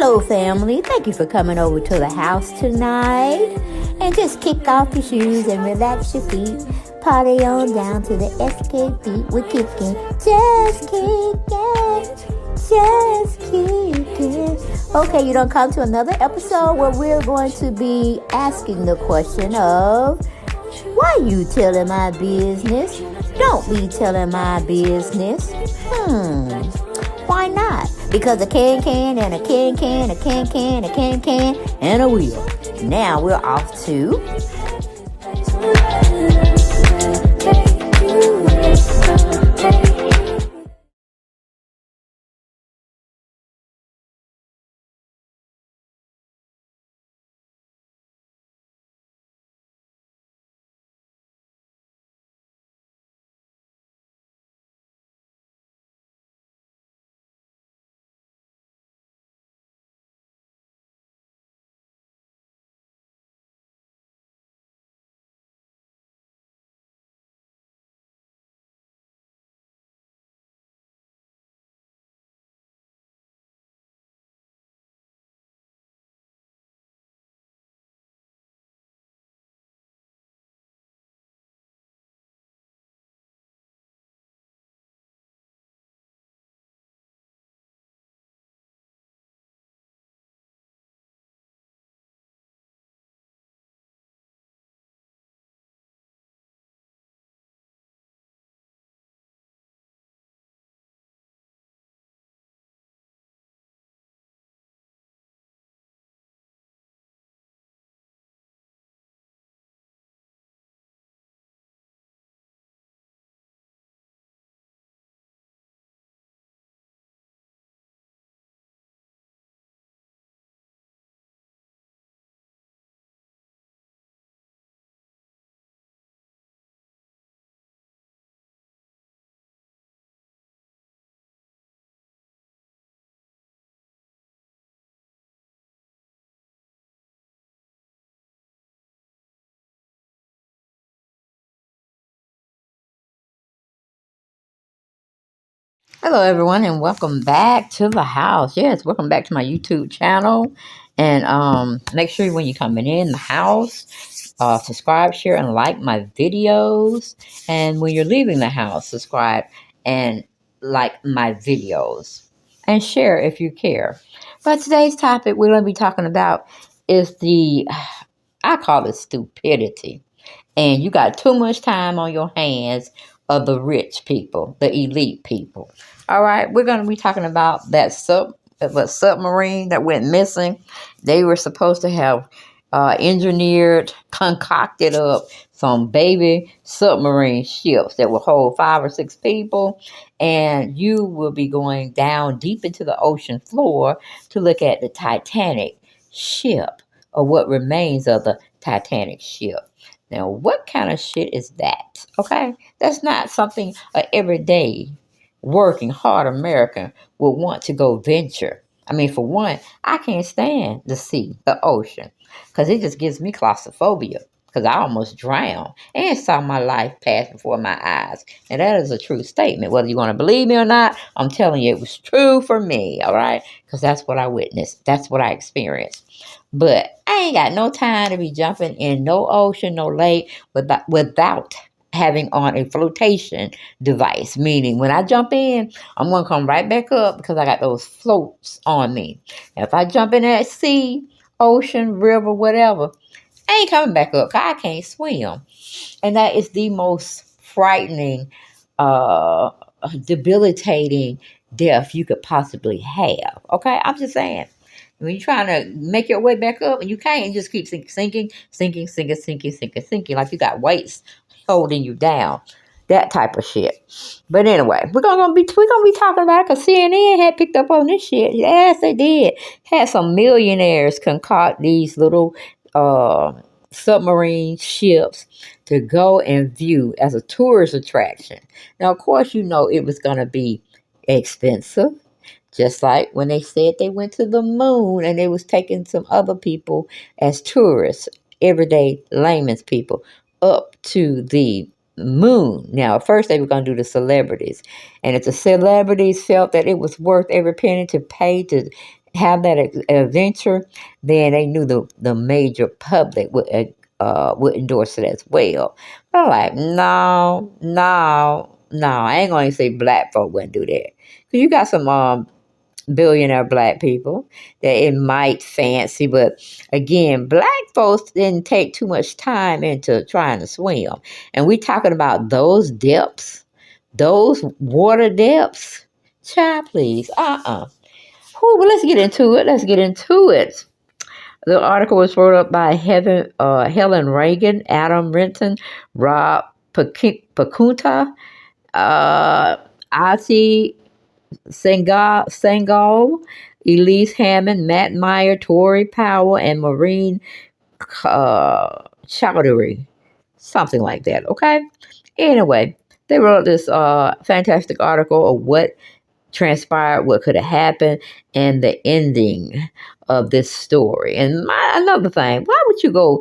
Hello, family. Thank you for coming over to the house tonight. And just kick off your shoes and relax your feet. Party on down to the SK beat. We're kicking. Just kicking. Just kicking. Okay, you don't come to another episode where we're going to be asking the question of, why you telling my business? Don't be telling my business. Why not? Because a can and a can, a can, and a wheel. Now we're off to... Hello, everyone, and welcome back to the house. Yes, welcome back to my YouTube channel. And make sure when you're coming in the house, subscribe, share, and like my videos. And when you're leaving the house, subscribe and like my videos. And share if you care. But today's topic we're going to be talking about is I call it stupidity. And you got too much time on your hands of the rich people, the elite people. All right, we're going to be talking about that submarine that went missing. They were supposed to have engineered, concocted up some baby submarine ships that will hold 5 or 6 people. And you will be going down deep into the ocean floor to look at the Titanic ship, or what remains of the Titanic ship. Now, what kind of shit is that? Okay, that's not something an everyday working hard American would want to go venture. I mean, for one, I can't stand the sea, the ocean, because it just gives me claustrophobia. Because I almost drowned and saw my life pass before my eyes. And that is a true statement. Whether you want to believe me or not, I'm telling you it was true for me, all right? Because that's what I witnessed. That's what I experienced. But I ain't got no time to be jumping in no ocean, no lake without having on a flotation device. Meaning when I jump in, I'm going to come right back up because I got those floats on me. Now, if I jump in that sea, ocean, river, whatever, I ain't coming back up because I can't swim. And that is the most frightening, debilitating death you could possibly have. Okay? I'm just saying. When you're trying to make your way back up and you can't, you just keep sinking, like you got weights holding you down. That type of shit. But anyway, we're gonna be talking about it because CNN had picked up on this shit. Yes, they did. Had some millionaires concoct these little submarine ships to go and view as a tourist attraction. Now, of course, you know it was gonna be expensive. Just like when they said they went to the moon and they was taking some other people as tourists, everyday layman's people, up to the moon. Now, at first they were going to do the celebrities. And if the celebrities felt that it was worth every penny to pay to have that adventure, then they knew the major public would endorse it as well. But I'm like, no, no, no. I ain't going to say black folk wouldn't do that. Because you got some billionaire black people that it might fancy, but again, black folks didn't take too much time into trying to swim. And we talking about those depths, those water depths. Child, please. Well, let's get into it. Let's get into it. The article was wrote up by Helen Reagan, Adam Renton, Rob Pacunta, Ati Sengal, Elise Hammond, Matt Meyer, Tori Powell, and Maureen Chowdhury. Something like that, okay? Anyway, they wrote this fantastic article of what transpired, what could have happened, and the ending of this story. And another thing, why would you go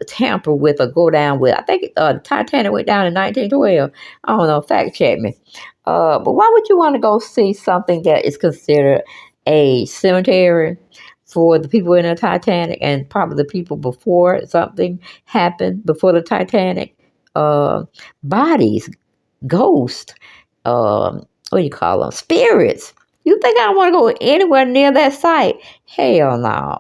tamper with or go down with? I think Titanic went down in 1912. I don't know, fact check me. But why would you want to go see something that is considered a cemetery for the people in the Titanic and probably the people before something happened, before the Titanic? Bodies, ghosts, what do you call them? Spirits. You think I want to go anywhere near that site? Hell no.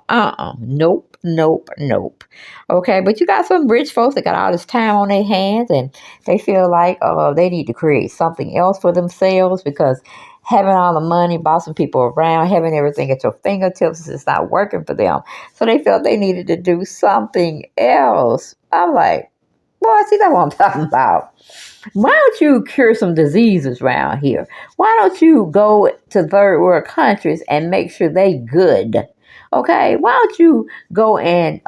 Nope, nope, nope. Okay, but you got some rich folks that got all this time on their hands and they feel like they need to create something else for themselves because having all the money, bossing people around, having everything at your fingertips is not working for them. So they felt they needed to do something else. I'm like, boy, see, that's what I'm talking about. Why don't you cure some diseases around here? Why don't you go to third world countries and make sure they good? Okay, why don't you go and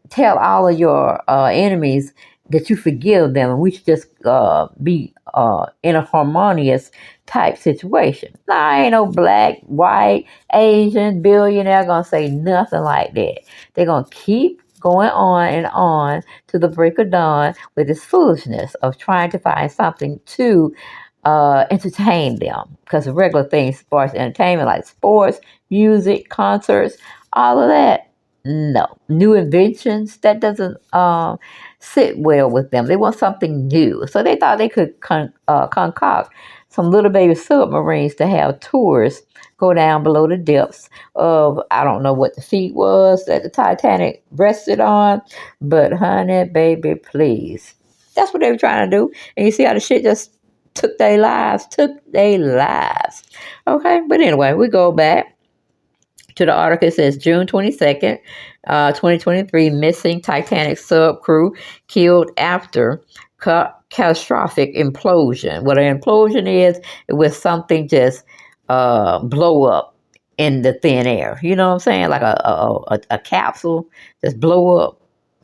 tell all of your enemies that you forgive them and we should just be in a harmonious type situation? Now, I ain't no black, white, Asian billionaire gonna say nothing like that. They're gonna keep going on and on to the break of dawn with this foolishness of trying to find something to entertain them. Because the regular things, as far as entertainment, like sports, music, concerts, all of that, no. New inventions, that doesn't sit well with them. They want something new. So they thought they could concoct some little baby submarines to have tours go down below the depths of, I don't know what the feat was that the Titanic rested on, but honey, baby, please. That's what they were trying to do. And you see how the shit just took their lives. Okay, but anyway, we go back to the article. It says June 22nd, 2023, missing Titanic sub crew killed after catastrophic implosion. What an implosion is, it was something just blow up in the thin air. You know what I'm saying? Like a capsule just blow up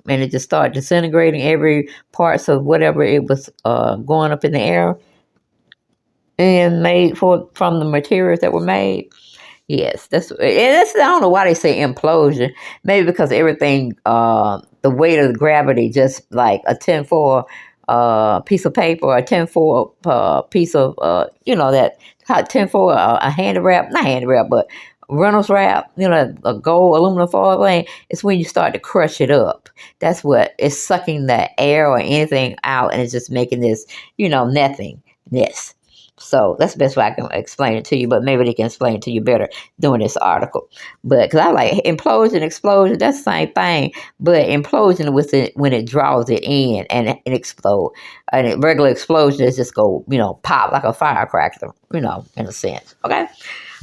and it just started disintegrating every parts of whatever it was going up in the air and made from the materials that were made. Yes, I don't know why they say implosion. Maybe because everything, the weight of the gravity, just like a tinfoil piece of paper, or a tinfoil piece of, that tinfoil, a handy wrap, not handy wrap, but Reynolds wrap, a gold aluminum foil thing. It's when you start to crush it up. That's what it's sucking the air or anything out, and it's just making this, nothingness. So that's the best way I can explain it to you, but maybe they can explain it to you better doing this article. But because I like implosion, explosion, that's the same thing. But implosion was when it draws it in and it explodes. And a regular explosion is just go, pop like a firecracker, in a sense. Okay?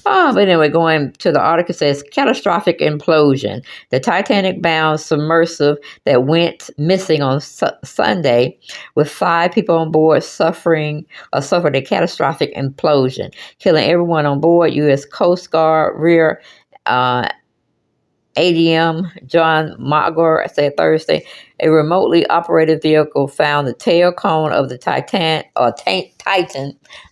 But anyway, going to the article, says catastrophic implosion. The Titanic-bound submersive that went missing on Sunday, with 5 people on board suffered a catastrophic implosion, killing everyone on board. U.S. Coast Guard Rear ADM John Mogger said Thursday, a remotely operated vehicle found the tail cone of the Titan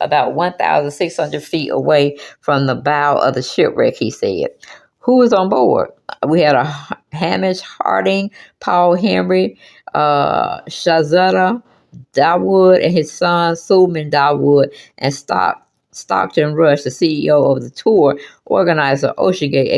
about 1,600 feet away from the bow of the shipwreck, he said. Who was on board? We had a Hamish Harding, Paul Henry, Shahzada Dawood, and his son Suleiman Dawood, and Stockton Rush, the CEO of the tour organizer OceanGate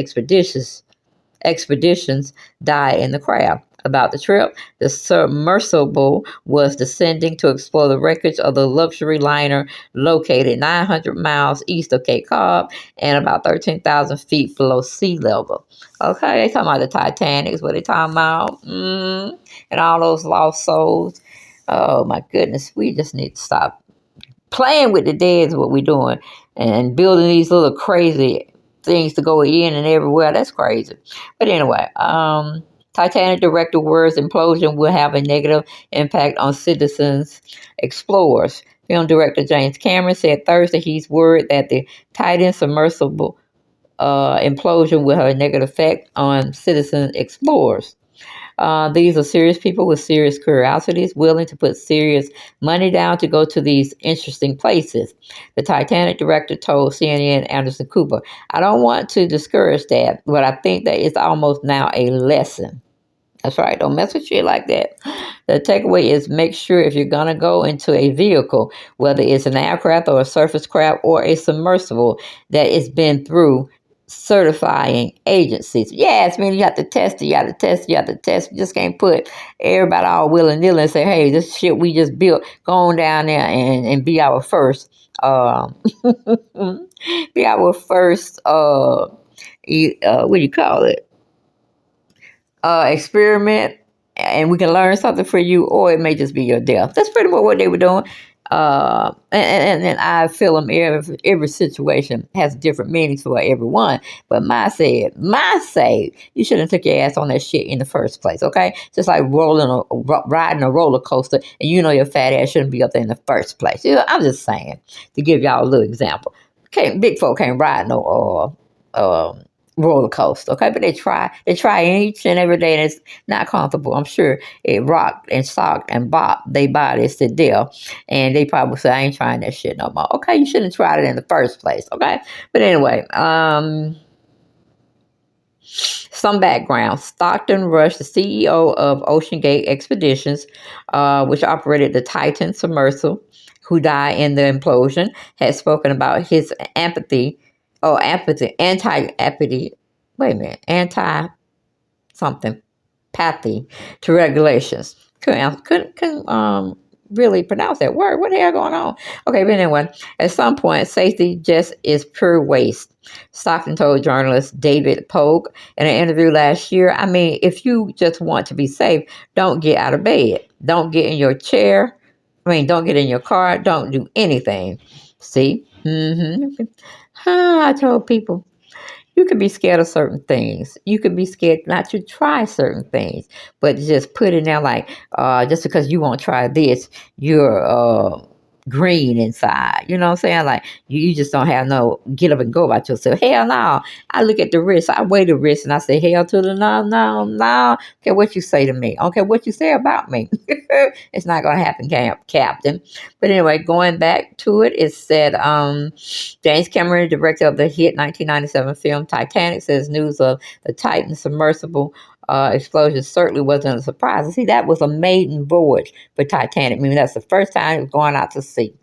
Expeditions, died in the crowd. About the trip, the submersible was descending to explore the wreckage of the luxury liner located 900 miles east of Cape Cod and about 13,000 feet below sea level. Okay, they talking about the Titanic is what they talking about. And all those lost souls. Oh my goodness, we just need to stop playing with the dead is what we're doing, and building these little crazy things to go in and everywhere. That's crazy. But anyway, Titanic director words implosion will have a negative impact on citizens explorers. Film director James Cameron said Thursday he's worried that the Titan submersible implosion will have a negative effect on citizen explorers. These are serious people with serious curiosities, willing to put serious money down to go to these interesting places. The Titanic director told CNN Anderson Cooper, I don't want to discourage that, but I think that it's almost now a lesson. That's right. Don't mess with shit like that. The takeaway is make sure if you're going to go into a vehicle, whether it's an aircraft or a surface craft or a submersible, that it's been through certifying agencies. Yes, I mean, you have to test it. You have to test it. You have to test it. You just can't put everybody all willy-nilly and say, hey, this shit we just built, go on down there and be our first, be our first, what do you call it? Experiment, and we can learn something for you, or it may just be your death. That's pretty much what they were doing. And I feel them every situation has different meanings for everyone. But my say, you shouldn't have took your ass on that shit in the first place, okay? Just like riding a roller coaster, and you know your fat ass shouldn't be up there in the first place. You know, I'm just saying, to give y'all a little example. Big folk can't ride no roller coaster, okay? But they try each and every day, and it's not comfortable. I'm sure it rocked and socked and bopped they bodies to death, and they probably say, I ain't trying that shit no more. Okay, you shouldn't have tried it in the first place, okay? But anyway, some background. Stockton Rush, the CEO of OceanGate Expeditions, which operated the Titan submersible, who died in the implosion, had spoken about his anti-apathy, wait a minute, anti-something, pathy to regulations. Couldn't really pronounce that word. What the hell going on? Okay, but anyway, at some point, safety just is pure waste. Stockton told journalist David Pogue in an interview last year, I mean, if you just want to be safe, don't get out of bed. Don't get in your chair. Don't get in your car. Don't do anything. See? I told people, you could be scared of certain things. You could be scared not to try certain things, but just put in there like, just because you won't try this, you're green inside. You know what I'm saying? Like, you just don't have no get up and go about yourself. Hell no. I look at the risk. I weigh the risk and I say, hell to the no. Okay, what you say to me. Okay, what you say about me. It's not going to happen, Captain. But anyway, going back to it, it said, James Cameron, director of the hit 1997 film Titanic, says news of the Titan submersible explosion certainly wasn't a surprise. See, that was a maiden voyage for Titanic. I mean, that's the first time it was going out to sea.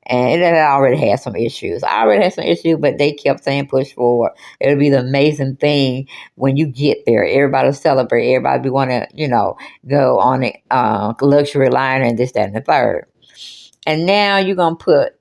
And it already had some issues. But they kept saying push forward. It'll be the amazing thing when you get there. Everybody will celebrate. Everybody want to, go on a luxury liner and this, that, and the third. And now you're going to put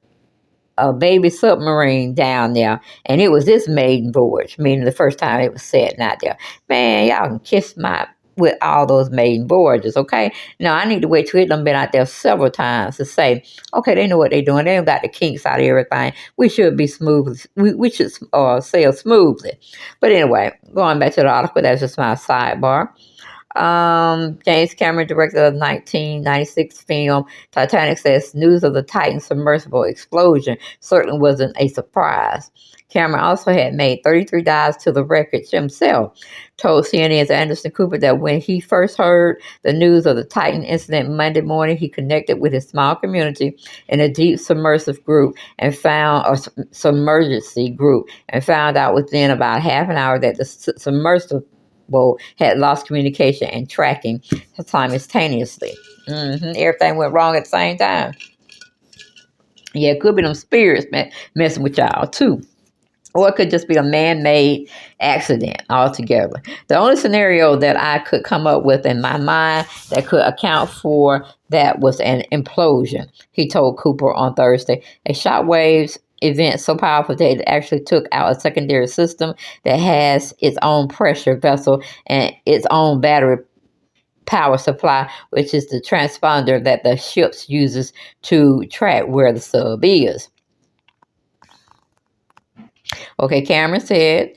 a baby submarine down there, and it was this maiden voyage, meaning the first time it was setting out there. Man, y'all can kiss my with all those maiden voyages, okay? Now, I need to wait till it done been out there several times to say, okay, they know what they're doing. They done got the kinks out of everything. We should be smooth. We should sail smoothly. But anyway, going back to the article, that's just my sidebar. James Cameron, director of the 1996 film Titanic, says news of the Titan submersible explosion certainly wasn't a surprise. Cameron also had made 33 dives to the wreckage himself. Told CNN's Anderson Cooper that when he first heard the news of the Titan incident Monday morning, he connected with his small community in a deep submersive group and found submergency group and found out within about half an hour that the submersible had lost communication and tracking simultaneously. Everything went wrong at the same time. Yeah, it could be them spirits messing with y'all too. Or it could just be a man-made accident altogether. The only scenario that I could come up with in my mind that could account for that was an implosion, he told Cooper on Thursday. A shockwaves event so powerful that it actually took out a secondary system that has its own pressure vessel and its own battery power supply, which is the transponder that the ship uses to track where the sub is. Okay, Cameron said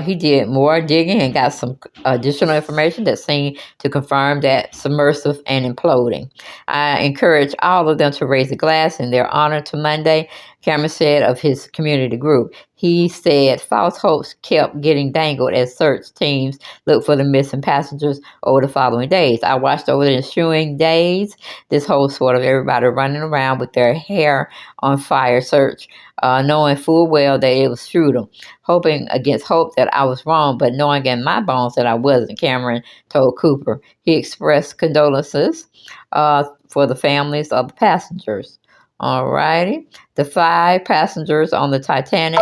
he did more digging and got some additional information that seemed to confirm that submersive and imploding. I encourage all of them to raise a glass in their honor to Monday, Cameron said of his community group. He said false hopes kept getting dangled as search teams looked for the missing passengers over the following days. I watched over the ensuing days this whole sort of everybody running around with their hair on fire search, knowing full well that it was futile, hoping against hope that I was wrong, but knowing in my bones that I wasn't, Cameron told Cooper. He expressed condolences for the families of the passengers. All righty. The 5 passengers on the Titanic,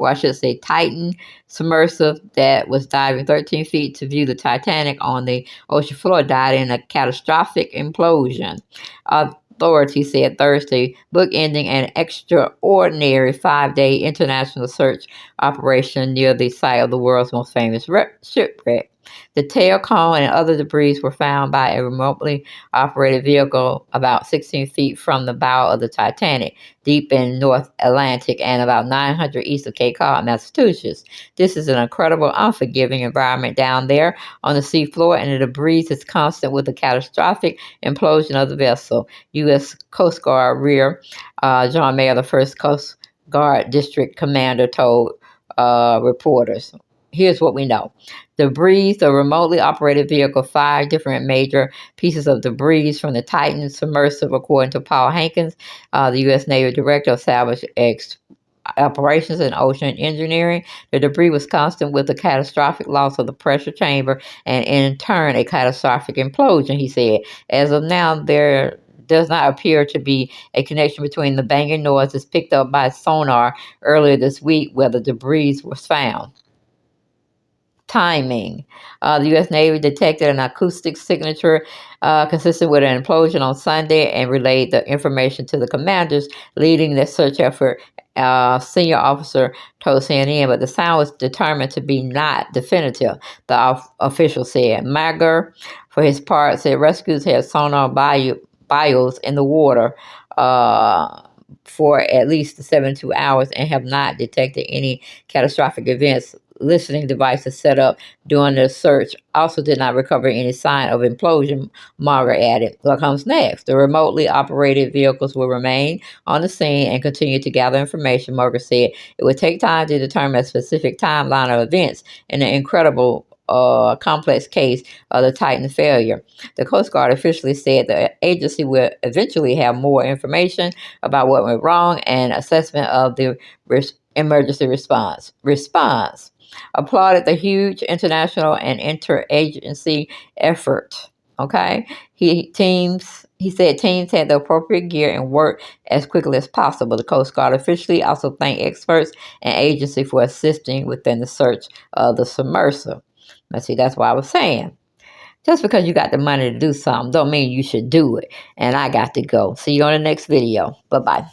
or I should say Titan submersive that was diving 13 feet to view the Titanic on the ocean floor, died in a catastrophic implosion. Authorities said Thursday, bookending an extraordinary 5-day international search operation near the site of the world's most famous shipwreck. The tail cone and other debris were found by a remotely operated vehicle about 16 feet from the bow of the Titanic, deep in North Atlantic and about 900 east of Cape Cod, Massachusetts. This is an incredible, unforgiving environment down there on the seafloor, and the debris is constant with the catastrophic implosion of the vessel. U.S. Coast Guard Rear John Mayer, the first Coast Guard District Commander, told reporters. Here's what we know. Debris, the remotely operated vehicle, 5 different major pieces of debris from the Titan submersive, according to Paul Hankins, the U.S. Navy Director of Salvage Operations and Ocean Engineering. The debris was constant with the catastrophic loss of the pressure chamber and in turn a catastrophic implosion, he said. As of now, there does not appear to be a connection between the banging noises picked up by sonar earlier this week where the debris was found. Timing. The U.S. Navy detected an acoustic signature consistent with an implosion on Sunday and relayed the information to the commanders leading the search effort. Senior officer told CNN, but the sound was determined to be not definitive, the official said. Mager, for his part, said rescues had sonar bios in the water for at least 72 hours and have not detected any catastrophic events. Listening devices set up during the search also did not recover any sign of implosion, Margaret added. What comes next? The remotely operated vehicles will remain on the scene and continue to gather information, Margaret said. It would take time to determine a specific timeline of events in an incredible complex case of the Titan failure. The Coast Guard officially said the agency will eventually have more information about what went wrong and assessment of the emergency response. Applauded the huge international and interagency effort. Okay, he said teams had the appropriate gear and worked as quickly as possible. The Coast Guard officially also thanked experts and agency for assisting within the search of the submersible. Let's see, that's what I was saying. Just because you got the money to do something don't mean you should do it. And I got to go. See you on the next video. Bye-bye.